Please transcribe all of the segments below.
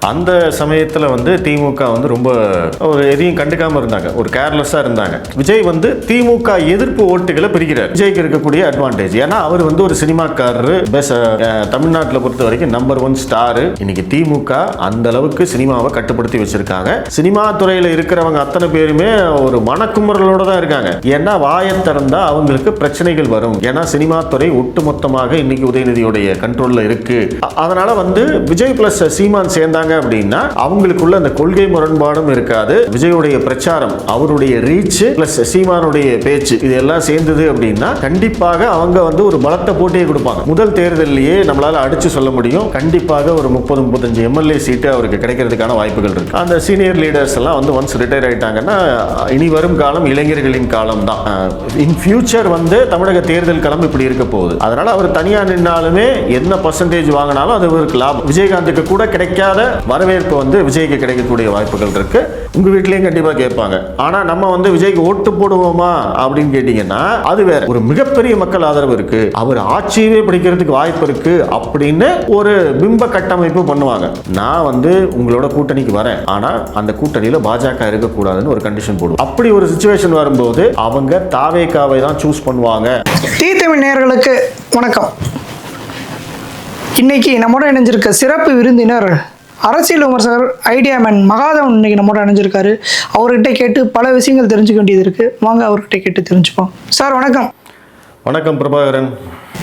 அந்த சமயத்தில் வந்து திமுக வந்து ரொம்ப ஒரு எதையும் கண்டுக்காமல் இருந்தாங்க, ஒரு கேர்லெஸ்ஸாக இருந்தாங்க. விஜய் வந்து திமுக எதிர்ப்பு ஓட்டுகளை பிரிக்கிறார். விஜய்க்கு இருக்கக்கூடிய அட்வான்டேஜ், ஏன்னா அவர் வந்து ஒரு சினிமாக்காரரு, தமிழ்நாட்டில் பொறுத்த வரைக்கும் நம்பர் 1 ஸ்டாரு. இன்னைக்கு திமுக அந்த அளவுக்கு சினிமாவை கட்டுப்படுத்தி வச்சிருக்காங்க. சினிமா துறையில் இருக்கிறவங்க அத்தனை பேருமே ஒரு மனக்குமுறலோட தான் இருக்காங்க. ஏன்னா வாயை திறந்தா அவங்களுக்கு பிரச்சனைகள் வரும். ஏன்னா சினிமா துறை ஒட்டுமொத்தமாக இன்னைக்கு உதயநிதியுடைய கண்ட்ரோல்ல இருக்கு. அதனால வந்து விஜய் பிளஸ் சீமான் சேர்ந்தாங்க அப்படின்னா அவங்களுக்குள்ள அந்த கொள்கை முரண்பாடும் இருக்காது. விஜயுடைய பிரச்சாரம், அவருடைய ரீச் பிளஸ் சீமானுடைய பேச்சு, இது எல்லாம் சேர்ந்தது அப்படின்னா கண்டிப்பாக அவங்க வந்து ஒரு பலத்த போட்டியை கொடுப்பாங்க. முதல் தேர்தலிலேயே நம்மளால அடிச்சு சொல்ல முடியும், கண்டிப்பாக ஒரு 30-35 எம்எல்ஏ சீட்டு அவருக்கு கிடைக்கிறதுக்கான வாய்ப்புகள் இருக்கு. அந்த சீனியர் லீடர்ஸ் எல்லாம் வந்து ஒன்ஸ் ரிட்டையர் ஆயிட்டாங்கன்னா இனி வரும் காலம் இளைஞர்களின் காலம் தான். இன் ஃபியூச்சர் வந்து தமிழக தேர்தல் களம் இப்படி இருக்க போகுது. அதனால அவர் தனியா நின்னாலுமே என்ன பர்சன்டேஜ் வாங்கினாலும் அது ஒரு லாபம். விஜயகாந்துக்கு கூட கிடைக்காத வரவேற்பு வந்து விஜய்க்கு கிடைக்கக்கூடிய வாய்ப்புகள் இருக்கு. உங்க வீட்லயும் கண்டிப்பா கேட்பாங்க. ஆனா நம்ம வந்து விஜய்க்கு ஓட்டு போடுவோமா அப்படின்னு கேட்டீங்கன்னா அது வேற. ஒரு மிகப்பெரிய மக்கள் ஆதரவு இருக்கு, அவர் ஆட்சியவே பிடிக்கிறதுக்கு வாய்ப்பு இருக்கு அப்படின்னு ஒரு பிம்ப கட்டமைப்பு பண்ணுவாங்க. நான் வந்து உங்களோட கூட்டணிக்கு வரேன், ஆனா அந்த கூட்டணியில பாஜக இருக்கக்கூடாதுன்னு ஒரு கண்டிஷன் போடுவோம். அப்படி ஒரு சிச்சுவேஷன் வரும்போது அவங்க தாவேகாவை தான் சூஸ் பண்ணுவாங்க. டி தமிழ் நேயர்களுக்கு வணக்கம். இன்னைக்கு நம்மோட இணைஞ்சிருக்க சிறப்பு விருந்தினர் அரசியல் விமர்சகர் ஐடியா மேன் மகாதவன் இன்னைக்கு நம்மோட இணைஞ்சிருக்காரு. அவர்கிட்ட கேட்டு பல விஷயங்கள் தெரிஞ்சுக்க வேண்டியது இருக்கு. வாங்க அவர்கிட்ட கேட்டு தெரிஞ்சுப்போம். சார் வணக்கம். வணக்கம் பிரபாகரன்,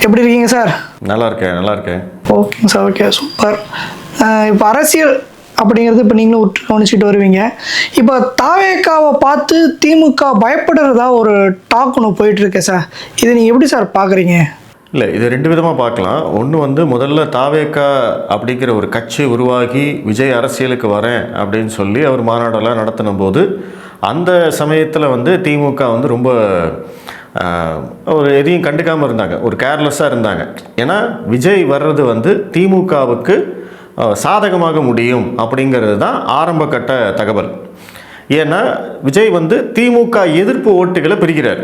எப்படி இருக்கீங்க சார்? நல்லா இருக்கேன், நல்லா இருக்கேன். ஓகேங்க சார், ஓகே, சூப்பர். இப்போ அரசியல் அப்படிங்கிறது இப்போ நீங்களும் விட்டு கவனிச்சுட்டு வருவீங்க. இப்போ தாவேக்காவை பார்த்து திமுக பயப்படுறதா ஒரு டாக் ஒன்று போயிட்டு இருக்கு சார். இதை நீங்கள் எப்படி சார் பார்க்குறீங்க? இல்லை, இது ரெண்டு விதமாக பார்க்கலாம். ஒன்று வந்து முதல்ல தாவேக்கா அப்படிங்கிற ஒரு கட்சி உருவாகி விஜய் அரசியலுக்கு வரேன் அப்படின்னு சொல்லி அவர் மாநாடெல்லாம் நடத்தின போது அந்த சமயத்தில் வந்து திமுக வந்து ரொம்ப ஒரு எதையும் கண்டுக்காமல் இருந்தாங்க, ஒரு கேர்லெஸ்ஸாக இருந்தாங்க. ஏன்னா விஜய் வர்றது வந்து திமுகவுக்கு சாதகமாக முடியும் அப்படிங்கிறது தான் ஆரம்ப கட்ட தகவல். ஏன்னா விஜய் வந்து திமுக எதிர்ப்பு ஓட்டுகளை பிரிக்கிறார்.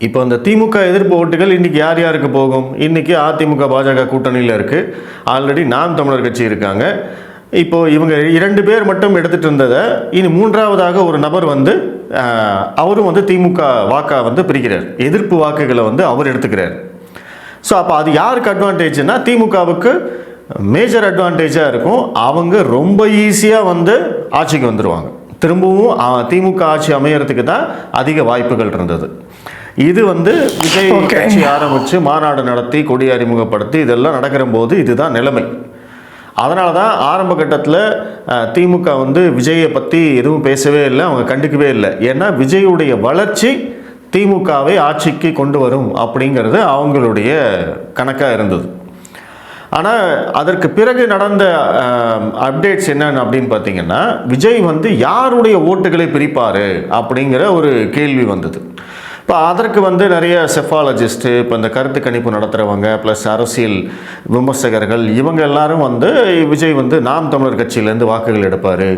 இப்போ அந்த திமுக எதிர்ப்பு ஓட்டுகள் இன்றைக்கி யார் யாருக்கு போகும்? இன்றைக்கி அதிமுக பாஜக கூட்டணியில் இருக்குது. ஆல்ரெடி நாம் தமிழர் கட்சி இருக்காங்க. இப்போது இவங்க 2 பேர் மட்டும் எடுத்துகிட்டு இருந்ததை இனி 3ஆவதாக ஒரு நபர் வந்து அவரும் வந்து திமுக வாக்கா வந்து பிரிக்கிறார். எதிர்ப்பு வாக்குகளை வந்து அவர் எடுத்துக்கிறார். ஸோ அப்போ அது யாருக்கு அட்வான்டேஜ்னா திமுகவுக்கு மேஜர் அட்வான்டேஜாக இருக்கும். அவங்க ரொம்ப ஈஸியாக வந்து ஆட்சிக்கு வந்துடுவாங்க. திரும்பவும் திமுக ஆட்சி அமையறதுக்கு தான் அதிக வாய்ப்புகள் இருந்தது. இது வந்து விஜய் கட்சி ஆரம்பித்து மாநாடு நடத்தி கொடி அறிமுகப்படுத்தி இதெல்லாம் நடக்கிற போது இதுதான் நிலைமை. அதனால தான் ஆரம்ப கட்டத்தில் திமுக வந்து விஜயை பற்றி எதுவும் பேசவே இல்லை, அவங்க கண்டுக்கவே இல்லை. ஏன்னா விஜயுடைய வளர்ச்சி திமுகவை ஆட்சிக்கு கொண்டு வரும் அப்படிங்கிறது அவங்களுடைய கணக்காக இருந்தது. ஆனால் அதற்கு பிறகு நடந்த அப்டேட்ஸ் என்னன்னு அப்படின்னு பார்த்தீங்கன்னா விஜய் வந்து யாருடைய ஓட்டுகளை பிரிப்பார் அப்படிங்கிற ஒரு கேள்வி வந்தது. இப்போ அதற்கு வந்து நிறைய செஃபாலஜிஸ்ட்டு, இப்போ இந்த கருத்து கணிப்பு நடத்துகிறவங்க ப்ளஸ் அரசியல் விமர்சகர்கள் இவங்க எல்லாரும் வந்து விஜய் வந்து நாம் தமிழர் கட்சியிலேருந்து வாக்குகள் எடுப்பார்,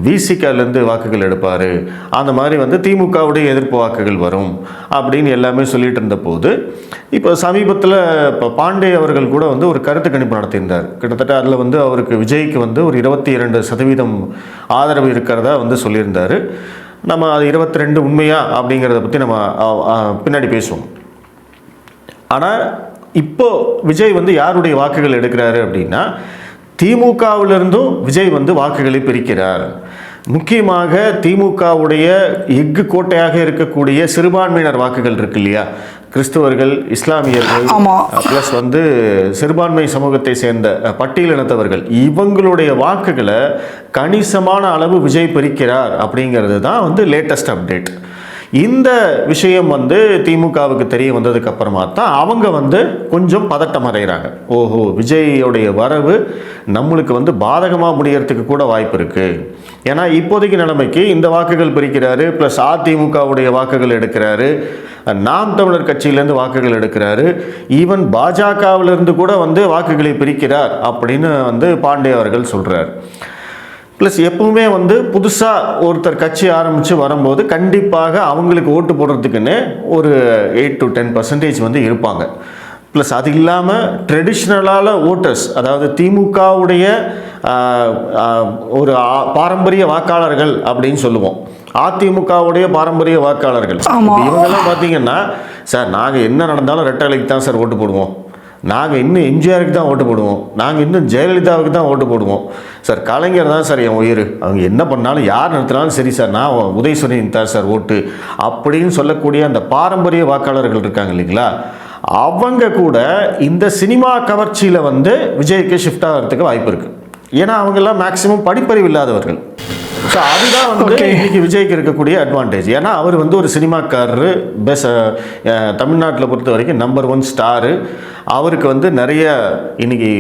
விசிகாலேருந்து வாக்குகள் எடுப்பார், அந்த மாதிரி வந்து திமுகவுடைய எதிர்ப்பு வாக்குகள் வரும் அப்படின்னு எல்லாமே சொல்லிட்டு இருந்த போது இப்போ சமீபத்தில் இப்போ பாண்டே அவர்கள் கூட வந்து ஒரு கருத்து கணிப்பு நடத்தியிருந்தார். கிட்டத்தட்ட அதில் வந்து அவருக்கு விஜய்க்கு வந்து ஒரு 22% ஆதரவு இருக்கிறதா வந்து சொல்லியிருந்தார். நம்ம அது 22 உண்மையா அப்படிங்கிறத பற்றி நம்ம பின்னாடி பேசுவோம். ஆனால் இப்போ விஜய் வந்து யாருடைய வாக்குகள் எடுக்கிறாரு அப்படின்னா திமுகவிலிருந்தும் விஜய் வந்து வாக்குகளை பிரிக்கிறார். முக்கியமாக திமுகவுடைய எஃகு கோட்டையாக இருக்கக்கூடிய சிறுபான்மையினர் வாக்குகள் இருக்கு இல்லையா, கிறிஸ்தவர்கள், இஸ்லாமியர்கள் ப்ளஸ் வந்து சிறுபான்மை சமூகத்தை சேர்ந்த பட்டியலினத்தவர்கள், இவங்களுடைய வாக்குகளை கணிசமான அளவு விஜய் பிரிக்கிறார் அப்படிங்கிறது தான் வந்து லேட்டஸ்ட் அப்டேட். இந்த விஷயம் வந்து திமுகவுக்கு தெரிய வந்ததுக்கு அப்புறமா தான் அவங்க வந்து கொஞ்சம் பதட்டம் அடைகிறாங்க. ஓஹோ, விஜயோடைய வரவு நம்மளுக்கு வந்து பாதகமாக முடியறதுக்கு கூட வாய்ப்பு இருக்குது. ஏன்னா இப்போதைக்கு நிலைமைக்கு இந்த வாக்குகள் பிரிக்கிறாரு, ப்ளஸ் அதிமுகவுடைய வாக்குகள் எடுக்கிறாரு, நாம் தமிழர் கட்சியிலேருந்து வாக்குகள் எடுக்கிறாரு, ஈவன் பாஜகவிலிருந்து கூட வந்து வாக்குகளை பிரிக்கிறார் அப்படின்னு வந்து பாண்டே அவர்கள் சொல்கிறார். ப்ளஸ் எப்பவுமே வந்து புதுசாக ஒருத்தர் கட்சி ஆரம்பித்து வரும்போது கண்டிப்பாக அவங்களுக்கு ஓட்டு போடுறதுக்குன்னு ஒரு 8 to 10% வந்து இருப்பாங்க. ப்ளஸ் அது இல்லாமல் ட்ரெடிஷ்னலான ஓட்டர்ஸ், அதாவது திமுகவுடைய ஒரு பாரம்பரிய வாக்காளர்கள் அப்படின்னு சொல்லுவோம், அதிமுகவுடைய பாரம்பரிய வாக்காளர்கள். இவங்கெல்லாம் பார்த்தீங்கன்னா, சார் நாங்கள் என்ன நடந்தாலும் ரெட்டலைக்கு தான் சார் ஓட்டு போடுவோம், நாங்கள் இன்னும் எம்ஜிஆருக்கு தான் ஓட்டு போடுவோம், நாங்கள் இன்னும் ஜெயலலிதாவுக்கு தான் ஓட்டு போடுவோம் சார், கலைஞர் தான் சார் என் உயிர், அவங்க என்ன பண்ணாலும் யார் நடத்தினாலும் சரி சார், நான் உதயசூரியன் தான் சார் ஓட்டு அப்படின்னு சொல்லக்கூடிய அந்த பாரம்பரிய வாக்காளர்கள் இருக்காங்க இல்லைங்களா, அவங்க கூட இந்த சினிமா கவர்ச்சியில் வந்து விஜய்க்கு ஷிஃப்ட் ஆகிறதுக்கு வாய்ப்பு இருக்குது. ஏன்னா அவங்கெல்லாம் மேக்சிமம் படிப்பறிவு இல்லாதவர்கள். ஸோ அதுதான் வந்து இன்னைக்கு விஜய்க்கு இருக்கக்கூடிய அட்வான்டேஜ். ஏன்னா அவர் வந்து ஒரு சினிமாக்காரரு, தமிழ்நாட்டில் பொறுத்த வரைக்கும் நம்பர் 1 ஸ்டாரு. அவருக்கு வந்து நிறைய இன்னைக்கு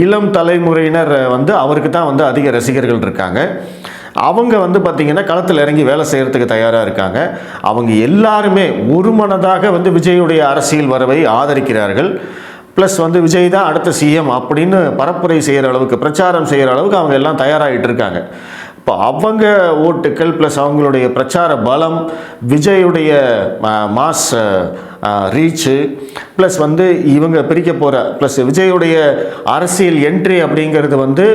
இளம் தலைமுறையினர் வந்து அவருக்கு தான் வந்து அதிக ரசிகர்கள் இருக்காங்க. அவங்க வந்து பார்த்திங்கன்னா களத்தில் இறங்கி வேலை செய்கிறதுக்கு தயாராக இருக்காங்க. அவங்க எல்லாருமே ஒரு மனதாக வந்து விஜயுடைய அரசியல் வரவை ஆதரிக்கிறார்கள். ப்ளஸ் வந்து விஜய் தான் அடுத்த சிஎம் அப்படின்னு பரப்புரை செய்கிற அளவுக்கு, பிரச்சாரம் செய்கிற அளவுக்கு அவங்க எல்லாம் தயாராகிட்டு இருக்காங்க. இப்போ அவங்க ஓட்டுக்கள் ப்ளஸ் அவங்களுடைய பிரச்சார பலம், விஜயுடைய மாஸ் ரீச்சு, ப்ளஸ் வந்து இவங்க பிரிக்க போகிற ப்ளஸ் விஜயுடைய அரசியல் என்ட்ரி அப்படிங்கிறது வந்து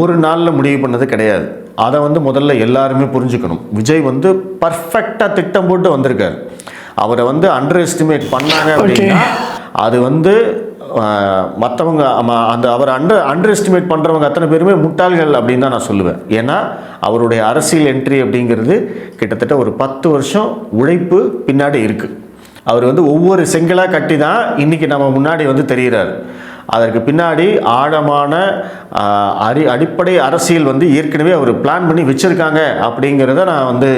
ஒரு நாளில் முடிவு பண்ணது கிடையாது. அதை வந்து முதல்ல எல்லாருமே புரிஞ்சுக்கணும். விஜய் வந்து பர்ஃபெக்டாக திட்டம் போட்டு வந்திருக்கார். அவரை வந்து அண்டர் எஸ்டிமேட் பண்ணாங்க அப்படின்னா அது வந்து மற்றவங்க அந்த அவர் அண்டர் எஸ்டிமேட் பண்ணுறவங்க அத்தனை பேருமே முட்டாள்கள் அப்படின்னு தான் நான் சொல்லுவேன். ஏன்னா அவருடைய அரசியல் என்ட்ரி அப்படிங்கிறது கிட்டத்தட்ட ஒரு 10 வருஷம் உழைப்பு பின்னாடி இருக்குது. அவர் வந்து ஒவ்வொரு செங்கலாக கட்டி தான் இன்றைக்கி நம்ம முன்னாடி வந்து தெரிகிறார். அதற்கு பின்னாடி ஆழமான அடிப்படை அரசியல் வந்து ஏற்கனவே அவர் பிளான் பண்ணி வச்சுருக்காங்க அப்படிங்கிறத நான் வந்து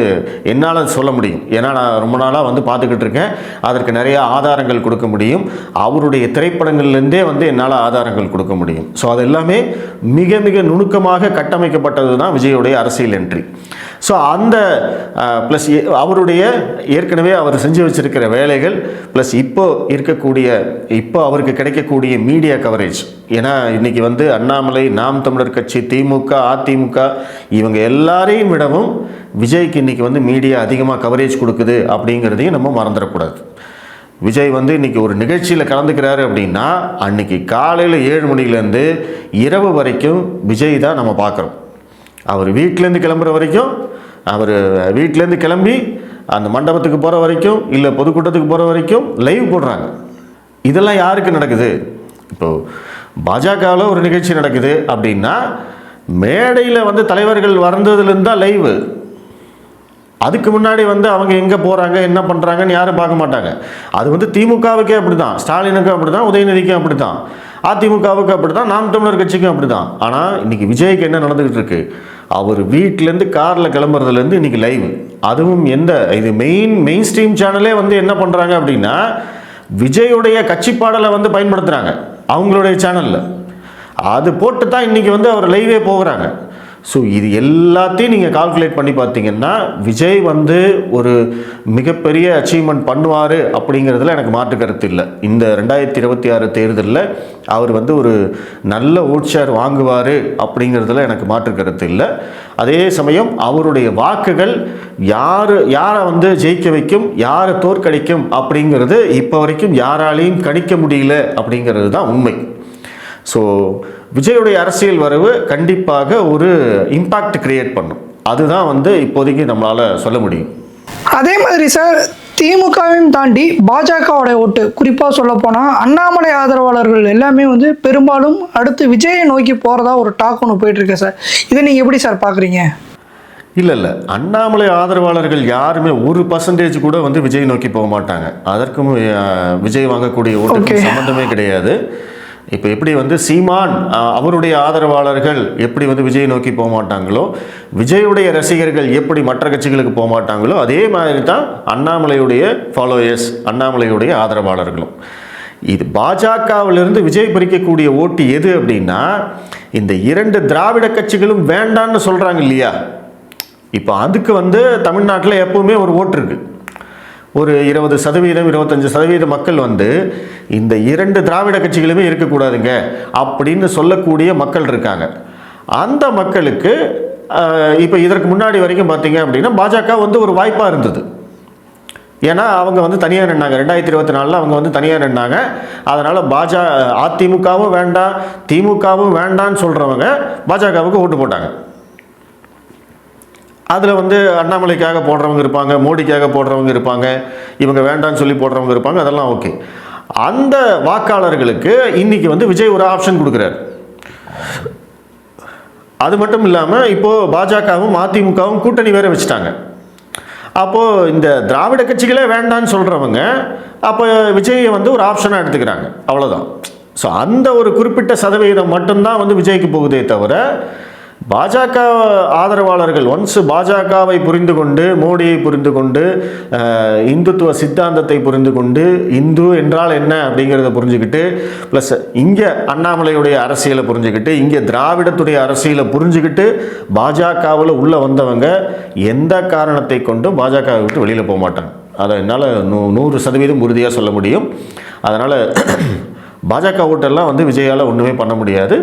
என்னால் சொல்ல முடியும். ஏன்னா நான் ரொம்ப நாளாக வந்து பார்த்துக்கிட்டு இருக்கேன். அதற்கு நிறைய ஆதாரங்கள் கொடுக்க முடியும். அவருடைய திரைப்படங்கள்லேருந்தே வந்து என்னால் ஆதாரங்கள் கொடுக்க முடியும். ஸோ அது எல்லாமே மிக மிக நுணுக்கமாக கட்டமைக்கப்பட்டது தான் விஜயுடைய அரசியல் என்ட்ரி. ஸோ அந்த ப்ளஸ் அவருடைய ஏற்கனவே அவர் செஞ்சு வச்சிருக்கிற வேலைகள் ப்ளஸ் இப்போ அவருக்கு கிடைக்கக்கூடிய மீடியா கவரேஜ். ஏன்னா இன்றைக்கி வந்து அண்ணாமலை, நாம் தமிழர் கட்சி, திமுக, அதிமுக இவங்க எல்லாரையும் விடவும் விஜய்க்கு இன்றைக்கி வந்து மீடியா அதிகமாக கவரேஜ் கொடுக்குது அப்படிங்கிறதையும் நம்ம மறந்துடக்கூடாது. விஜய் வந்து இன்றைக்கி ஒரு நிகழ்ச்சியில் கலந்துக்கிறாரு அப்படின்னா அன்றைக்கி காலையில் 7 மணிலேருந்து இரவு வரைக்கும் விஜய் தான் நம்ம பார்க்குறோம். அவர் வீட்டிலேருந்து கிளம்புற வரைக்கும், அவர் வீட்டிலேருந்து கிளம்பி அந்த மண்டபத்துக்கு போகிற வரைக்கும், இல்லை பொதுக்கூட்டத்துக்கு போகிற வரைக்கும் லைவ் போடுறாங்க. இதெல்லாம் யாருக்கு நடக்குது? இப்போது பாஜகவில் ஒரு நிகழ்ச்சி நடக்குது அப்படின்னா மேடையில் வந்து தலைவர்கள் வந்ததுலேருந்து தான் லைவு. அதுக்கு முன்னாடி வந்து அவங்க எங்கே போகிறாங்க என்ன பண்ணுறாங்கன்னு யாரும் பார்க்க மாட்டாங்க. அது வந்து திமுகவுக்கே அப்படி தான், ஸ்டாலினுக்கும் அப்படி தான், உதயநிதிக்கும் அப்படி தான், அதிமுகவுக்கு அப்படி தான், நாம் தமிழர் கட்சிக்கும் அப்படி தான். ஆனால் இன்றைக்கி விஜய்க்கு என்ன நடந்துக்கிட்டு இருக்கு? அவர் வீட்டிலேருந்து காரில் கிளம்புறதுலேருந்து இன்றைக்கி லைவ். அதுவும் இது மெயின் ஸ்ட்ரீம் சேனலே வந்து என்ன பண்ணுறாங்க அப்படின்னா விஜயுடைய கட்சி பாடலை வந்து பயன்படுத்துகிறாங்க அவங்களுடைய சேனலில். அது போட்டு தான் இன்றைக்கி வந்து அவர் லைவே போகிறாங்க. ஸோ இது எல்லாத்தையும் நீங்கள் கால்குலேட் பண்ணி பார்த்தீங்கன்னா விஜய் வந்து ஒரு மிகப்பெரிய அச்சீவ்மெண்ட் பண்ணுவார் அப்படிங்கிறதுல எனக்கு மாற்று கருத்து இல்லை. இந்த 2026 தேர்தலில் அவர் வந்து ஒரு நல்ல ஓட் ஷேர் வாங்குவார் அப்படிங்கிறதுல எனக்கு மாற்று கருத்து இல்லை. அதே சமயம் அவருடைய வாக்குகள் யாரை வந்து ஜெயிக்க வைக்கும், யாரை தோற்கடிக்கும் அப்படிங்கிறது இப்போ வரைக்கும் யாராலையும் கணிக்க முடியல அப்படிங்கிறது தான் உண்மை. ஸோ விஜயுடைய அரசியல் வரவு கண்டிப்பாக ஒரு இம்பாக்ட் கிரியேட் பண்ணும். அதுதான் வந்து இப்போதைக்கு நம்மளால் சொல்ல முடியும். அதே மாதிரி சார், திமுகவையும் தாண்டி பாஜகவோட ஓட்டு, குறிப்பாக சொல்லப்போனால் அண்ணாமலை ஆதரவாளர்கள் எல்லாமே வந்து பெரும்பாலும் அடுத்து விஜயை நோக்கி போகிறதா ஒரு டாக் ஒன்று போயிட்டுருக்கு சார். இதை நீங்கள் எப்படி சார் பார்க்குறீங்க? இல்லை, அண்ணாமலை ஆதரவாளர்கள் யாருமே 1% கூட வந்து விஜய் நோக்கி போக மாட்டாங்க. அதற்கும் விஜய் வாங்கக்கூடிய ஓட்டுக்கு சம்மந்தமே கிடையாது. இப்போ எப்படி வந்து சீமான் அவருடைய ஆதரவாளர்கள் எப்படி வந்து விஜய் நோக்கி போக மாட்டாங்களோ, விஜயுடைய ரசிகர்கள் எப்படி மற்ற கட்சிகளுக்கு போக மாட்டாங்களோ, அதே மாதிரி தான் அண்ணாமலையுடைய ஃபாலோயர்ஸ், அண்ணாமலையுடைய ஆதரவாளர்களும். இது பாஜகவிலிருந்து விஜய் பறிக்கக்கூடிய ஓட்டு எது அப்படின்னா இந்த 2 திராவிட கட்சிகளும் வேண்டான்னு சொல்கிறாங்க இல்லையா. இப்போ அதுக்கு வந்து தமிழ்நாட்டில் எப்பவுமே ஒரு ஓட்டு இருக்குது. ஒரு 20%, 25% மக்கள் வந்து இந்த 2 திராவிட கட்சிகளுமே இருக்கக்கூடாதுங்க அப்படின்னு சொல்லக்கூடிய மக்கள் இருக்காங்க. அந்த மக்களுக்கு இப்போ இதற்கு முன்னாடி வரைக்கும் பார்த்தீங்க அப்படின்னா பாஜக வந்து ஒரு வாய்ப்பாக இருந்தது. ஏன்னா அவங்க வந்து தனியாக நின்னாங்க. 2024 அவங்க வந்து தனியாக நின்னாங்க. அதனால் அதிமுகவும் வேண்டாம் திமுகவும் வேண்டான்னு சொல்கிறவங்க பாஜகவுக்கு ஓட்டு போட்டாங்க. அதில் வந்து அண்ணாமலைக்காக போடுறவங்க இருப்பாங்க, மோடிக்காக போடுறவங்க இருப்பாங்க, இவங்க வேண்டான்னு சொல்லி போடுறவங்க இருப்பாங்க. அதெல்லாம் ஓகே. அந்த வாக்காளர்களுக்கு இன்னைக்கு வந்து விஜய் ஒரு ஆப்ஷன் கொடுக்குறாரு. அது மட்டும் இல்லாமல் இப்போது பாஜகவும் அதிமுகவும் கூட்டணி வேற வச்சுட்டாங்க. அப்போது இந்த திராவிட கட்சிகளே வேண்டான்னு சொல்கிறவங்க அப்போ விஜயை வந்து ஒரு ஆப்ஷனாக எடுத்துக்கிறாங்க. அவ்வளோதான். ஸோ அந்த ஒரு குறிப்பிட்ட சதவீதம் மட்டும்தான் வந்து விஜய்க்கு போகுதே தவிர பாஜக ஆதரவாளர்கள் ஒன்ஸ் பாஜகவை புரிந்து கொண்டு, மோடியை புரிந்து கொண்டு, இந்துத்துவ சித்தாந்தத்தை புரிந்து கொண்டு, இந்து என்றால் என்ன அப்படிங்கிறத புரிஞ்சுக்கிட்டு, ப்ளஸ் இங்கே அண்ணாமலையுடைய அரசியலை புரிஞ்சுக்கிட்டு, இங்கே திராவிடத்துடைய அரசியலை புரிஞ்சுக்கிட்டு பாஜகவில் உள்ளே வந்தவங்க எந்த காரணத்தை கொண்டும் பாஜகவை விட்டு வெளியில் போக மாட்டாங்க. அதை என்னால் 100% உறுதியாக சொல்ல முடியும். அதனால் பாஜக ஓட்டெல்லாம் வந்து விஜயால் ஒன்றுமே பண்ண முடியாது.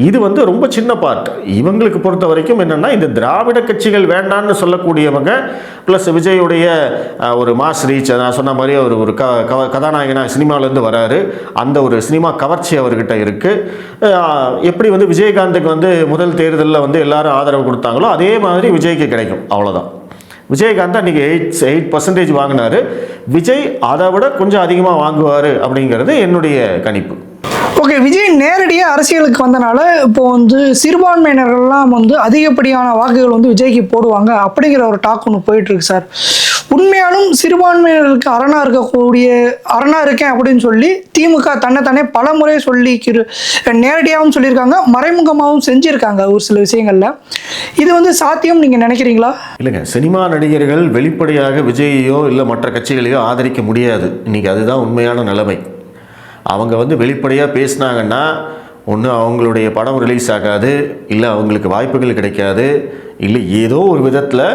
இது வந்து ரொம்ப சின்ன பார்ட். இவங்களுக்கு பொறுத்த வரைக்கும் என்னென்னா, இந்த திராவிட கட்சிகள் வேண்டான்னு சொல்லக்கூடியவங்க ப்ளஸ் விஜயுடைய ஒரு மாஸ் ரீச், நான் சொன்ன மாதிரி அவர் ஒரு கதாநாயகனாக சினிமாவிலேருந்து வராரு. அந்த ஒரு சினிமா கவர்ச்சி அவர்கிட்ட இருக்குது. எப்படி வந்து விஜயகாந்துக்கு வந்து முதல் தேர்தலில் வந்து எல்லாரும் ஆதரவு கொடுத்தாங்களோ அதே மாதிரி விஜய்க்கு கிடைக்கும். அவ்வளோதான். விஜயகாந்த் அன்றைக்கி 8% வாங்கினார். விஜய் அதை விட கொஞ்சம் அதிகமாக வாங்குவார் அப்படிங்கிறது என்னுடைய கணிப்பு. ஓகே, விஜய் நேரடியாக அரசியலுக்கு வந்தனால இப்போ வந்து சிறுபான்மையினர்கள்லாம் வந்து அதிகப்படியான வாக்குகள் வந்து விஜய்க்கு போடுவாங்க அப்படிங்கிற ஒரு டாக் ஒன்று போயிட்டுருக்கு சார். உண்மையாலும் சிறுபான்மையினர்களுக்கு அரணா இருக்கேன் அப்படின்னு சொல்லி திமுக தன்னை பல முறை நேரடியாகவும் சொல்லியிருக்காங்க, மறைமுகமாகவும் செஞ்சுருக்காங்க ஒரு சில விஷயங்களில். இது வந்து சாத்தியம் நீங்கள் நினைக்கிறீங்களா? இல்லைங்க, சினிமா நடிகர்கள் வெளிப்படையாக விஜயையோ இல்லை மற்ற கட்சிகளையோ ஆதரிக்க முடியாது. இன்றைக்கி அதுதான் உண்மையான நிலைமை. அவங்க வந்து வெளிப்படையாக பேசினாங்கன்னா ஒன்று அவங்களுடைய படம் ரிலீஸ் ஆகாது, இல்லை அவங்களுக்கு வாய்ப்புகள் கிடைக்காது, இல்லை ஏதோ ஒரு விதத்தில்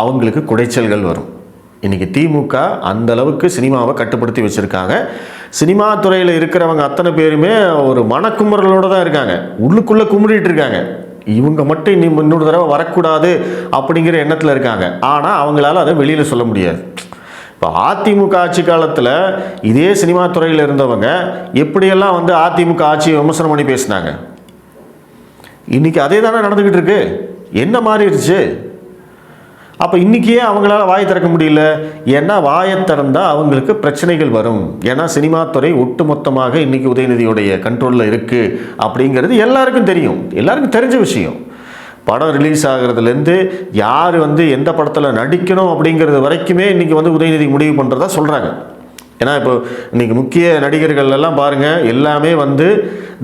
அவங்களுக்கு குடைச்சல்கள் வரும். இன்றைக்கி திமுக அந்த அளவுக்கு சினிமாவை கட்டுப்படுத்தி வச்சுருக்காங்க. சினிமா துறையில் இருக்கிறவங்க அத்தனை பேருமே ஒரு மனக்குமுறலோடு தான் இருக்காங்க. உள்ளுக்குள்ளே குமுறிட்டு இருக்காங்க. இவங்க மட்டும் இன்னொரு தடவை வரக்கூடாது அப்படிங்கிற எண்ணத்தில் இருக்காங்க. ஆனால் அவங்களால அதை வெளியில் சொல்ல முடியாது. இப்போ அதிமுக ஆட்சி காலத்தில் இதே சினிமா துறையில் இருந்தவங்க எப்படியெல்லாம் வந்து அதிமுக ஆட்சியை விமர்சனம் பண்ணி பேசினாங்க. இன்றைக்கி அதே தானே நடந்துக்கிட்டு இருக்கு. என்ன மாறிடுச்சு? அப்போ இன்றைக்கியே அவங்களால வாயை திறக்க முடியல. ஏன்னா வாயை திறந்தால் அவங்களுக்கு பிரச்சனைகள் வரும். ஏன்னா சினிமா துறை ஒட்டுமொத்தமாக இன்றைக்கி உதயநிதியுடைய கண்ட்ரோலில் இருக்குது அப்படிங்கிறது எல்லாருக்கும் தெரியும், எல்லாருக்கும் தெரிஞ்ச விஷயம். படம் ரிலீஸ் ஆகிறதுலேருந்து யார் வந்து எந்த படத்தில் நடிக்கணும் அப்படிங்கிறது வரைக்குமே இன்றைக்கி வந்து உதயநிதி முடிவு பண்ணுறதா சொல்கிறாங்க. ஏன்னா இப்போ இன்றைக்கி முக்கிய நடிகர்கள் எல்லாம் பாருங்கள், எல்லாமே வந்து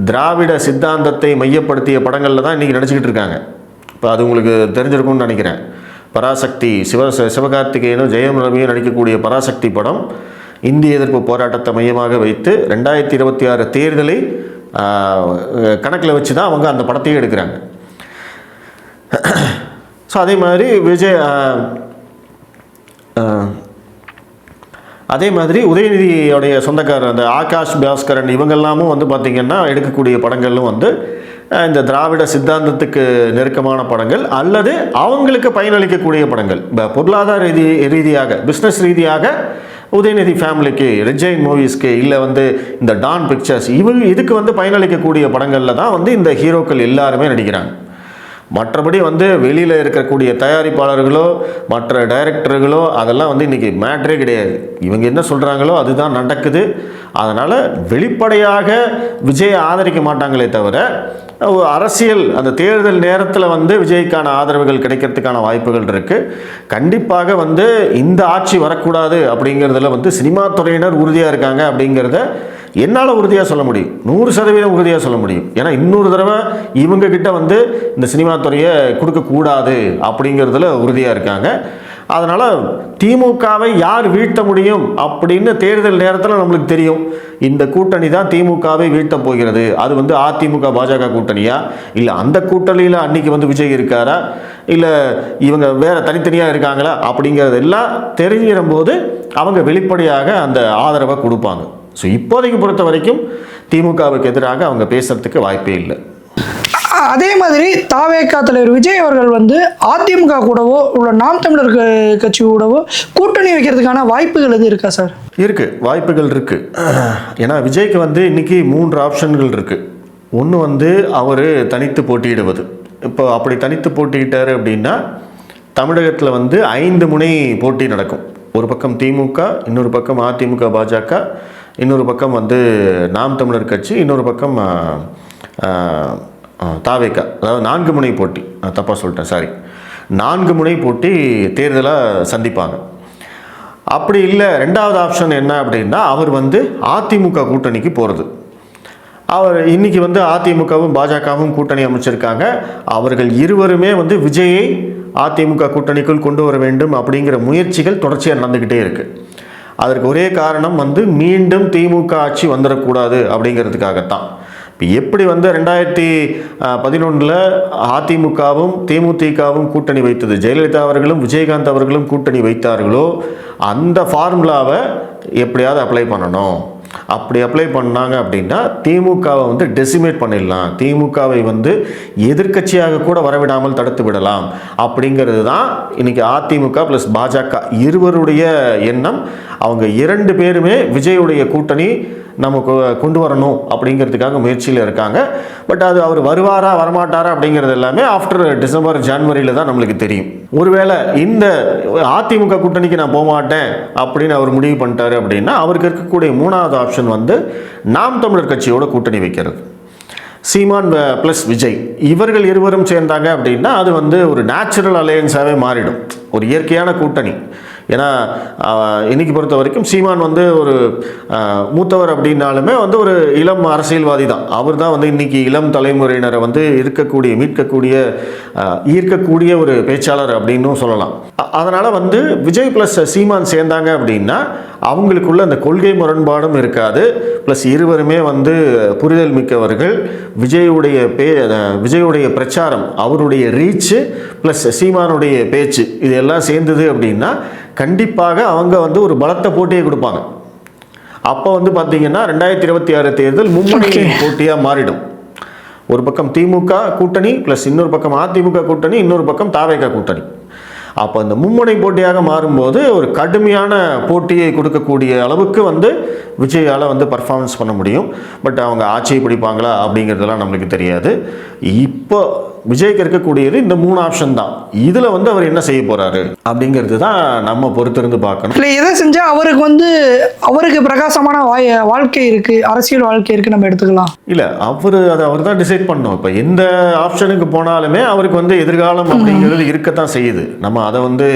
திராவிட சித்தாந்தத்தை மையப்படுத்திய படங்களில் தான் இன்றைக்கி நடிச்சுக்கிட்டு இருக்காங்க. இப்போ அது உங்களுக்கு தெரிஞ்சிருக்கும்னு நினைக்கிறேன். பராசக்தி சிவகார்த்திகேயனும் ஜெயம் ரவியும் நடிக்கக்கூடிய பராசக்தி படம் இந்திய எதிர்ப்பு போராட்டத்தை மையமாக வைத்து 2026 தேர்தலை கணக்கில் வச்சு தான் அவங்க அந்த படத்தையே எடுக்கிறாங்க. ஸோ அதே மாதிரி அதே மாதிரி உதயநிதியோடைய சொந்தக்காரர் அந்த ஆகாஷ் பாஸ்கரன் இவங்கெல்லாமும் வந்து பார்த்திங்கன்னா எடுக்கக்கூடிய படங்களும் வந்து இந்த திராவிட சித்தாந்தத்துக்கு நெருக்கமான படங்கள் அல்லது அவங்களுக்கு பயனளிக்கக்கூடிய படங்கள். பொருளாதார ரீதியாக பிஸ்னஸ் ரீதியாக உதயநிதி ஃபேமிலிக்கு, ரெட்ஜைன் மூவிஸ்க்கு, இல்லை வந்து இந்த டான் பிக்சர்ஸ் இதுக்கு வந்து பயனளிக்கக்கூடிய படங்களில் தான் வந்து இந்த ஹீரோக்கள் எல்லாருமே நடிக்கிறாங்க. மற்றபடி வந்து வெளியில் இருக்கக்கூடிய தயாரிப்பாளர்களோ மற்ற டைரக்டர்களோ அதெல்லாம் வந்து இன்றைக்கி மேட்ரே கிடையாது. இவங்க என்ன சொல்கிறாங்களோ அதுதான் நடக்குது. அதனால் வெளிப்படையாக விஜயை ஆதரிக்க மாட்டாங்களே தவிர அரசியல் அந்த தேர்தல் நேரத்தில் வந்து விஜய்க்கான ஆதரவுகள் கிடைக்கிறதுக்கான வாய்ப்புகள் இருக்குது. கண்டிப்பாக வந்து இந்த ஆட்சி வரக்கூடாது அப்படிங்கிறதுல வந்து சினிமா துறையினர் உறுதியாக இருக்காங்க அப்படிங்கிறத என்னால் உறுதியாக சொல்ல முடியும், 100% உறுதியாக சொல்ல முடியும். ஏன்னா இன்னொரு தடவை இவங்கக்கிட்ட வந்து இந்த சினிமா துறையை கொடுக்கக்கூடாது அப்படிங்கிறதுல உறுதியாக இருக்காங்க. அதனால் திமுகவை யார் வீழ்த்த முடியும் அப்படின்னு தேர்தல் நேரத்தில் நம்மளுக்கு தெரியும். இந்த கூட்டணி தான் திமுகவை வீழ்த்த போகிறது. அது வந்து அதிமுக பாஜக கூட்டணியா, இல்லை அந்த கூட்டணியில் அன்றைக்கி வந்து விஜய் இருக்காரா, இல்லை இவங்க வேறு தனித்தனியாக இருக்காங்களா அப்படிங்கிறதெல்லாம் தெரிஞ்சிடும் போது அவங்க வெளிப்படையாக அந்த ஆதரவை கொடுப்பாங்க. ஸோ இப்போதைக்கு பொறுத்த வரைக்கும் திமுகவுக்கு எதிராக அவங்க பேசுகிறதுக்கு வாய்ப்பே இல்லை. அதே மாதிரி தாவேகா தலைவர் விஜய் அவர்கள் வந்து அதிமுக கூடவோ உள்ள நாம் தமிழர் கட்சி கூடவோ கூட்டணி வைக்கிறதுக்கான வாய்ப்புகள் எது இருக்கா சார்? இருக்கு, வாய்ப்புகள் இருக்கு. ஏன்னா விஜய்க்கு வந்து இன்னைக்கு 3 ஆப்ஷன்கள் இருக்கு. ஒன்று வந்து அவர் தனித்து போட்டியிடுவது. இப்போ அப்படி தனித்து போட்டியிட்டார் அப்படின்னா தமிழகத்தில் வந்து 5 முனை போட்டி நடக்கும். ஒரு பக்கம் திமுக, இன்னொரு பக்கம் அதிமுக பாஜக, இன்னொரு பக்கம் வந்து நாம் தமிழர் கட்சி, இன்னொரு பக்கம் தாவேகா. அதாவது 4 முனை போட்டி. தப்பாக சொல்லிட்டேன், சாரி. 4 முனை போட்டி தேர்தலாக சந்திப்பாங்க. அப்படி இல்லை, 2வது ஆப்ஷன் என்ன அப்படின்னா அவர் வந்து அதிமுக கூட்டணிக்கு போகிறது. அவர் இன்னைக்கு வந்து அதிமுகவும் பாஜகவும் கூட்டணி அமைச்சிருக்காங்க. அவர்கள் இருவருமே வந்து விஜயை அதிமுக கூட்டணிக்குள் கொண்டு வர வேண்டும் அப்படிங்கிற முயற்சிகள் தொடர்ச்சியாக நடந்துக்கிட்டே இருக்கு. அதற்கு ஒரே காரணம் வந்து மீண்டும் திமுக ஆட்சி வந்துடக்கூடாது அப்படிங்கிறதுக்காகத்தான். இப்போ எப்படி வந்து 2011 அதிமுகவும் தேமுதிகவும் கூட்டணி வைத்தது, ஜெயலலிதா அவர்களும் விஜயகாந்த் அவர்களும் கூட்டணி வைத்தார்களோ அந்த ஃபார்முலாவை எப்படியாவது அப்ளை பண்ணணும். அப்படி அப்ளை பண்ணாங்க அப்படின்னா திமுகவை வந்து டெசிமேட் பண்ணிடலாம், திமுகவை வந்து எதிர்க்கட்சியாக கூட வரவிடாமல் தடுத்து விடலாம் அப்படிங்கிறது தான் இன்னைக்கு அதிமுக ப்ளஸ் பாஜக இருவருடைய எண்ணம். அவங்க 2 பேருமே விஜயுடைய கூட்டணி நமக்கு கொண்டு வரணும் அப்படிங்கிறதுக்காக முயற்சியில் இருக்காங்க. பட் அது அவர் வருவாரா வரமாட்டாரா அப்படிங்கிறது எல்லாமே ஆஃப்டர் டிசம்பர் ஜனவரியில் தான் நம்மளுக்கு தெரியும். ஒருவேளை இந்த அதிமுக கூட்டணிக்கு நான் போக மாட்டேன் அப்படின்னு அவர் முடிவு பண்ணிட்டாரு அப்படின்னா அவருக்கு இருக்கக்கூடிய 3வது ஆப்ஷன் வந்து நாம் தமிழர் கட்சியோட கூட்டணி வைக்கிறது. சீமான் ப்ளஸ் விஜய் இவர்கள் இருவரும் சேர்ந்தாங்க அப்படின்னா அது வந்து ஒரு நேச்சுரல் அலையன்ஸாகவே மாறிடும், ஒரு இயற்கையான கூட்டணி. ஏன்னா இன்னைக்கு பொறுத்த வரைக்கும் சீமான் வந்து ஒரு மூத்தவர் அப்படின்னாலுமே வந்து ஒரு இளம் அரசியல்வாதி தான். அவர் தான் வந்து இன்னைக்கு இளம் தலைமுறையினரை வந்து ஈர்க்கக்கூடிய ஒரு பேச்சாளர் அப்படின்னும் சொல்லலாம். அதனால் வந்து விஜய் ப்ளஸ் சீமான் சேர்ந்தாங்க அப்படின்னா அவங்களுக்குள்ள அந்த கொள்கை முரண்பாடும் இருக்காது. ப்ளஸ் இருவருமே வந்து புரிதல் மிக்கவர்கள். விஜயுடைய பிரச்சாரம், அவருடைய ரீச்சு ப்ளஸ் சீமானுடைய பேச்சு இது எல்லாம் சேர்ந்தது அப்படின்னா கண்டிப்பாக அவங்க வந்து ஒரு பலத்த போட்டியை கொடுப்பாங்க. அப்போ வந்து பார்த்தீங்கன்னா 2026 தேர்தல் மும்முனை போட்டியாக மாறிடும். ஒரு பக்கம் திமுக கூட்டணி ப்ளஸ் இன்னொரு பக்கம் அதிமுக கூட்டணி, இன்னொரு பக்கம் தாவேகா கூட்டணி. அப்போ அந்த மும்முனை போட்டியாக மாறும்போது ஒரு கடுமையான போட்டியை கொடுக்கக்கூடிய அளவுக்கு வந்து விஜயால் வந்து பர்ஃபார்மன்ஸ் பண்ண முடியும். பட் அவங்க ஆட்சியை பிடிப்பாங்களா அப்படிங்கிறதெல்லாம் நம்மளுக்கு தெரியாது. இப்போ விஜய்க்கு இருக்கக்கூடியது இந்த 3 ஆப்ஷன் தான். இதில் வந்து அவர் என்ன செய்ய போகிறாரு அப்படிங்கிறது தான் நம்ம பொறுத்திருந்து பார்க்கணும். இல்லை எதை செஞ்சால் அவருக்கு பிரகாசமான வாழ்க்கை இருக்குது, அரசியல் வாழ்க்கை இருக்குது நம்ம எடுத்துக்கலாம். இல்லை அவர் தான் டிசைட் பண்ணணும். இப்போ எந்த ஆப்ஷனுக்கு போனாலுமே அவருக்கு வந்து எதிர்காலம் அப்படிங்கிறது இருக்கத்தான் செய்யுது. நம்ம அதை வந்து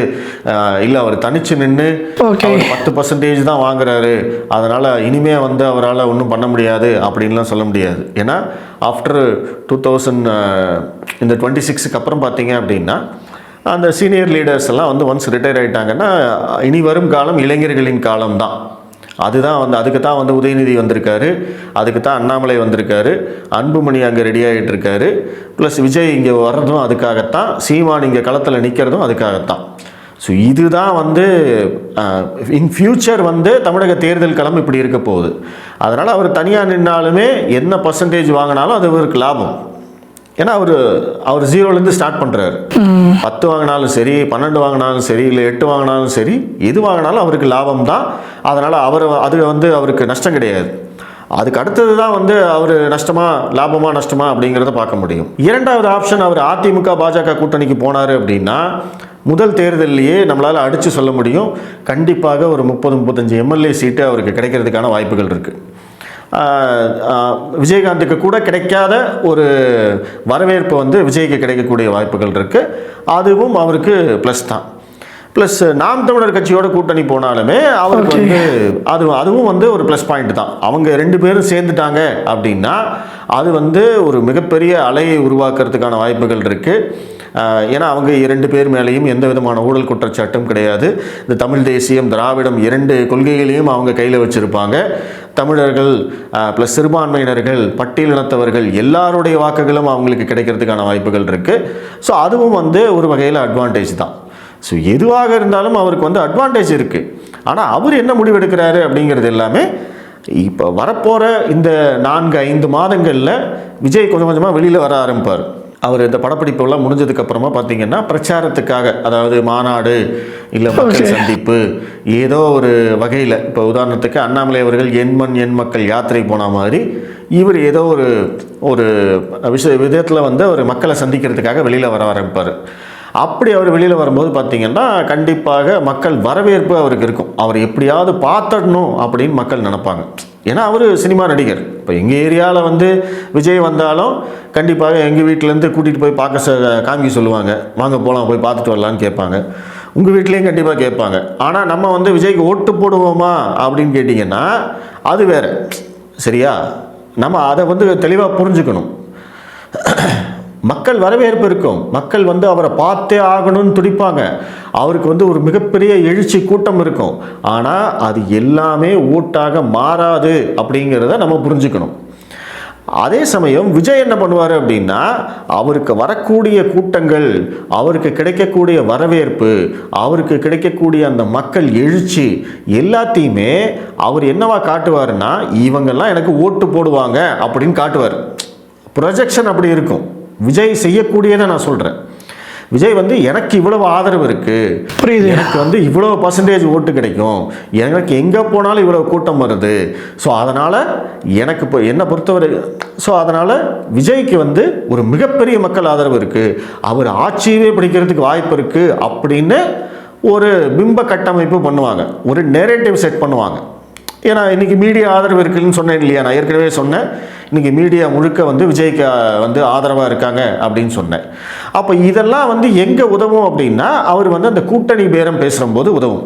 இல்லை அவர் தனிச்சு நின்று 10% தான் வாங்குறாரு அதனால் இனிமே வந்து அவரால் ஒன்றும் பண்ண முடியாது அப்படின்லாம் சொல்ல முடியாது. ஏன்னா ஆஃப்டர் 2026க்கு அப்புறம் பார்த்தீங்க அப்படின்னா அந்த சீனியர் லீடர்ஸ் எல்லாம் வந்து ஒன்ஸ் ரிட்டையர் ஆகிட்டாங்கன்னா இனி வரும் காலம் இளைஞர்களின் காலம் தான். அதுதான் வந்து அதுக்கு தான் வந்து உதயநிதி வந்திருக்காரு, அதுக்கு தான் அண்ணாமலை வந்திருக்காரு, அன்புமணி அங்கே ரெடி ஆகிட்டு இருக்காரு, ப்ளஸ் விஜய் இங்கே வர்றதும் அதுக்காகத்தான், சீமான் இங்கே களத்தில் நிற்கிறதும் அதுக்காகத்தான். ஸோ இதுதான் வந்து இன் ஃபியூச்சர் வந்து தமிழக தேர்தல் களம் இப்படி இருக்க போகுது. அதனால் அவர் தனியாக நின்னாலுமே என்ன பர்சன்டேஜ் வாங்கினாலும் அது அவருக்கு லாபம். ஏன்னா அவர் 0லேருந்து ஸ்டார்ட் பண்ணுறாரு. 10 வாங்கினாலும் சரி, 12 வாங்கினாலும் சரி, இல்லை 8 வாங்கினாலும் சரி, எது வாங்கினாலும் அவருக்கு லாபம் தான். அதனால் அது வந்து அவருக்கு நஷ்டம் கிடையாது. அதுக்கு அடுத்தது தான் வந்து அவர் லாபமா நஷ்டமா அப்படிங்கிறத பார்க்க முடியும். 2வது ஆப்ஷன் அவர் அதிமுக பாஜக கூட்டணிக்கு போனார் அப்படின்னா முதல் தேர்தலையே நம்மளால் அடித்து சொல்ல முடியும், கண்டிப்பாக ஒரு 30-35 எம்எல்ஏ சீட்டு அவருக்கு கிடைக்கிறதுக்கான வாய்ப்புகள் இருக்குது. விஜயகாந்துக்கு கூட கிடைக்காத ஒரு வரவேற்பு வந்து விஜய்க்கு கிடைக்கக்கூடிய வாய்ப்புகள் இருக்குது. அதுவும் அவருக்கு ப்ளஸ் தான். ப்ளஸ் நாம் தமிழர் கட்சியோட கூட்டணி போனாலுமே அவருக்கு வந்து அதுவும் வந்து ஒரு ப்ளஸ் பாயிண்ட் தான். அவங்க 2 பேரும் சேர்ந்துட்டாங்க அப்படின்னா அது வந்து ஒரு மிகப்பெரிய அலையை உருவாக்குறதுக்கான வாய்ப்புகள் இருக்குது. ஏன்னா அவங்க 2 பேர் மேலேயும் எந்த விதமான ஊழல் குற்றச்சாட்டும் கிடையாது. இந்த தமிழ் தேசியம் திராவிடம் 2 கொள்கைகளையும் அவங்க கையில் வச்சுருப்பாங்க. தமிழர்கள் ப்ளஸ் சிறுபான்மையினர்கள் பட்டியலினத்தவர்கள் எல்லாருடைய வாக்குகளும் அவங்களுக்கு கிடைக்கிறதுக்கான வாய்ப்புகள் இருக்குது. ஸோ அதுவும் வந்து ஒரு வகையில் அட்வான்டேஜ் தான். ஸோ எதுவாக இருந்தாலும் அவருக்கு வந்து அட்வான்டேஜ் இருக்குது. ஆனால் அவர் என்ன முடிவெடுக்கிறாரு அப்படிங்கிறது எல்லாமே இப்போ வரப்போகிற இந்த 4-5 மாதங்களில் விஜய் கொஞ்சம் கொஞ்சமாக வெளியில் வர ஆரம்பிப்பார். அவர் இந்த படப்பிடிப்பெல்லாம் முடிஞ்சதுக்கப்புறமா பார்த்தீங்கன்னா பிரச்சாரத்துக்காக, அதாவது மாநாடு இல்லை மக்கள் சந்திப்பு, ஏதோ ஒரு வகையில், இப்போ உதாரணத்துக்கு அண்ணாமலை அவர்கள் என் மக்கள் யாத்திரை போன மாதிரி இவர் ஏதோ ஒரு விதத்தில் வந்து அவர் மக்களை சந்திக்கிறதுக்காக வெளியில் வர ஆரம்பிப்பார். அப்படி அவர் வெளியில் வரும்போது பார்த்திங்கன்னா கண்டிப்பாக மக்கள் வரவேற்பு அவருக்கு இருக்கும். அவர் எப்படியாவது பார்த்துடணும் அப்படின்னு மக்கள் நினைப்பாங்க. ஏன்னா அவர் சினிமா நடிகர். இப்போ எங்கள் ஏரியாவில் வந்து விஜய் வந்தாலும் கண்டிப்பாக எங்கள் வீட்டிலேருந்து கூட்டிகிட்டு போய் காமிக்க சொல்லுவாங்க. வாங்க போகலாம், போய் பார்த்துட்டு வரலான்னு கேட்பாங்க. உங்கள் வீட்லேயும் கண்டிப்பாக கேட்பாங்க. ஆனால் நம்ம வந்து விஜய்க்கு ஓட்டு போடுவோமா அப்படின்னு கேட்டிங்கன்னா அது வேறு. சரியா? நம்ம அதை வந்து தெளிவாக புரிஞ்சுக்கணும். மக்கள் வரவேற்பு இருக்கும். மக்கள் வந்து அவரை பார்த்தே ஆகணும்னு துடிப்பாங்க. அவருக்கு வந்து ஒரு மிகப்பெரிய எழுச்சி கூட்டம் இருக்கும். ஆனால் அது எல்லாமே ஓட்டாக மாறாது அப்படிங்கிறத நம்ம புரிஞ்சுக்கணும். அதே சமயம் விஜய் என்ன பண்ணுவார் அப்படின்னா, அவருக்கு வரக்கூடிய கூட்டங்கள், அவருக்கு கிடைக்கக்கூடிய வரவேற்பு, அவருக்கு கிடைக்கக்கூடிய அந்த மக்கள் எழுச்சி எல்லாத்தையுமே அவர் என்னவா காட்டுவார்னா, இவங்கெல்லாம் எனக்கு ஓட்டு போடுவாங்க அப்படின்னு காட்டுவார். ப்ரொஜெக்ஷன் அப்படி இருக்கும். விஜய் செய்யக்கூடியதை நான் சொல்கிறேன். விஜய் வந்து எனக்கு இவ்வளவு ஆதரவு இருக்குது, புரியுது, எனக்கு வந்து இவ்வளோ % ஓட்டு கிடைக்கும், எனக்கு எங்கே போனாலும் இவ்வளோ கூட்டம் வருது, ஸோ அதனால் எனக்கு இப்போ என்னை பொறுத்தவரை அதனால் விஜய்க்கு வந்து ஒரு மிகப்பெரிய மக்கள் ஆதரவு இருக்குது, அவர் ஆட்சியவே பிடிக்கிறதுக்கு வாய்ப்பு இருக்குது அப்படின்னு ஒரு பிம்ப கட்டமைப்பு பண்ணுவாங்க, ஒரு நெரேட்டிவ் செட் பண்ணுவாங்க. ஏன்னா இன்றைக்கி மீடியா ஆதரவு இருக்குதுன்னு சொன்னேன் இல்லையா, நான் ஏற்கனவே சொன்னேன். இன்றைக்கி மீடியா முழுக்க வந்து விஜய்க்கு வந்து ஆதரவாக இருக்காங்க அப்படின்னு சொன்னேன். அப்போ இதெல்லாம் வந்து எங்கே உதவும் அப்படின்னா, அவர் வந்து அந்த கூட்டணி பேரம் பேசும்போது உதவும்.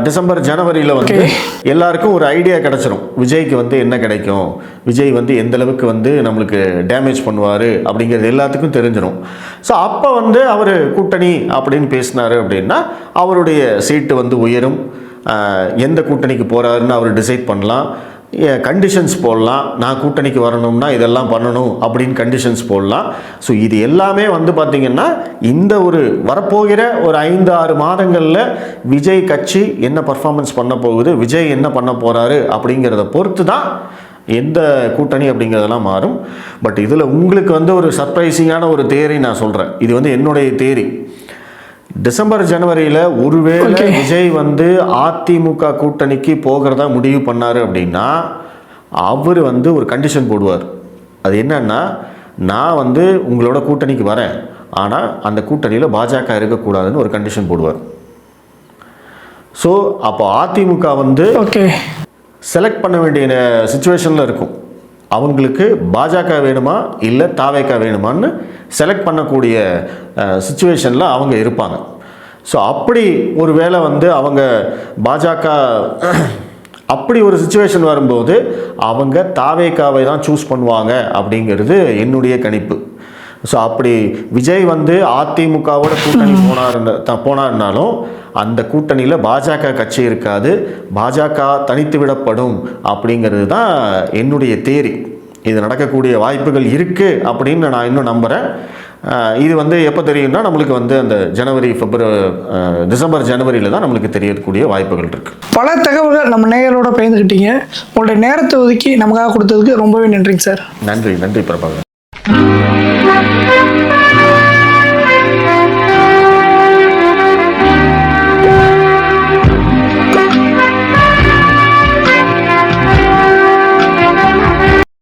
டிசம்பர் ஜனவரியில் வந்து எல்லாருக்கும் ஒரு ஐடியா கிடச்சிரும், விஜய்க்கு வந்து என்ன கிடைக்கும், விஜய் வந்து எந்த அளவுக்கு வந்து நம்மளுக்கு டேமேஜ் பண்ணுவார் அப்படிங்கிறது எல்லாத்துக்கும் தெரிஞ்சிடும். ஸோ அப்போ வந்து அவர் கூட்டணி அப்படின்னு பேசினார் அப்படின்னா அவருடைய சீட்டு வந்து உயரும். எந்த கூட்டணிக்கு போகிறாருன்னு அவர் டிசைட் பண்ணலாம். கண்டிஷன்ஸ் போடலாம். நான் கூட்டணிக்கு வரணும்னா இதெல்லாம் பண்ணணும் அப்படின்னு கண்டிஷன்ஸ் போடலாம். ஸோ இது எல்லாமே வந்து பார்த்திங்கன்னா இந்த ஒரு வரப்போகிற ஒரு 5-6 மாதங்களில் விஜய் கட்சி என்ன பர்ஃபார்மன்ஸ் பண்ண போகுது, விஜய் என்ன பண்ண போகிறாரு அப்படிங்கிறத பொறுத்து தான் எந்த கூட்டணி அப்படிங்கிறதெல்லாம் மாறும். பட் இதில் உங்களுக்கு வந்து ஒரு சர்ப்ரைசிங்கான ஒரு தியரி நான் சொல்கிறேன். இது வந்து என்னுடைய தியரி. டிசம்பர் ஜனவரியில் ஒருவேளை விஜய் வந்து அதிமுக கூட்டணிக்கு போகிறதா முடிவு பண்ணார் அப்படின்னா அவர் வந்து ஒரு கண்டிஷன் போடுவார். அது என்னன்னா, நான் வந்து உங்களோட கூட்டணிக்கு வரேன், ஆனால் அந்த கூட்டணியில் பாஜக இருக்கக்கூடாதுன்னு ஒரு கண்டிஷன் போடுவார். ஸோ அப்போ அதிமுக வந்து செலக்ட் பண்ண வேண்டிய சிச்சுவேஷனில் இருக்கும். அவங்களுக்கு பாஜக வேணுமா இல்லை தாவேகா வேணுமான்னு செலக்ட் பண்ணக்கூடிய சிச்சுவேஷனில் அவங்க இருப்பாங்க. ஸோ அப்படி ஒரு வேளை வந்து அவங்க பாஜக அப்படி ஒரு சிச்சுவேஷன் வரும்போது அவங்க தாவேகாவை தான் சூஸ் பண்ணுவாங்க அப்படிங்கிறது என்னுடைய கணிப்பு. ஸோ அப்படி விஜய் வந்து அதிமுகவோட கூட்டணி போனார்னாலும் அந்த கூட்டணியில் பாஜக கட்சி இருக்காது, பாஜக தனித்து விடப்படும் அப்படிங்கிறது தான் என்னுடைய தேரி. இது நடக்கக்கூடிய வாய்ப்புகள் இருக்குது அப்படின்னு நான் இன்னும் நம்புகிறேன். இது வந்து எப்போ தெரியும்னா நம்மளுக்கு வந்து அந்த டிசம்பர் ஜனவரியில் தான் நம்மளுக்கு தெரியக்கூடிய வாய்ப்புகள் இருக்குது. பல தகவல்கள் நம்ம நேயரோட பயந்துக்கிட்டீங்க. உங்களுடைய நேரத்தை ஒதுக்கி நமக்காக கொடுத்ததுக்கு ரொம்பவே நன்றிங்க சார். நன்றி பிரபாகர்.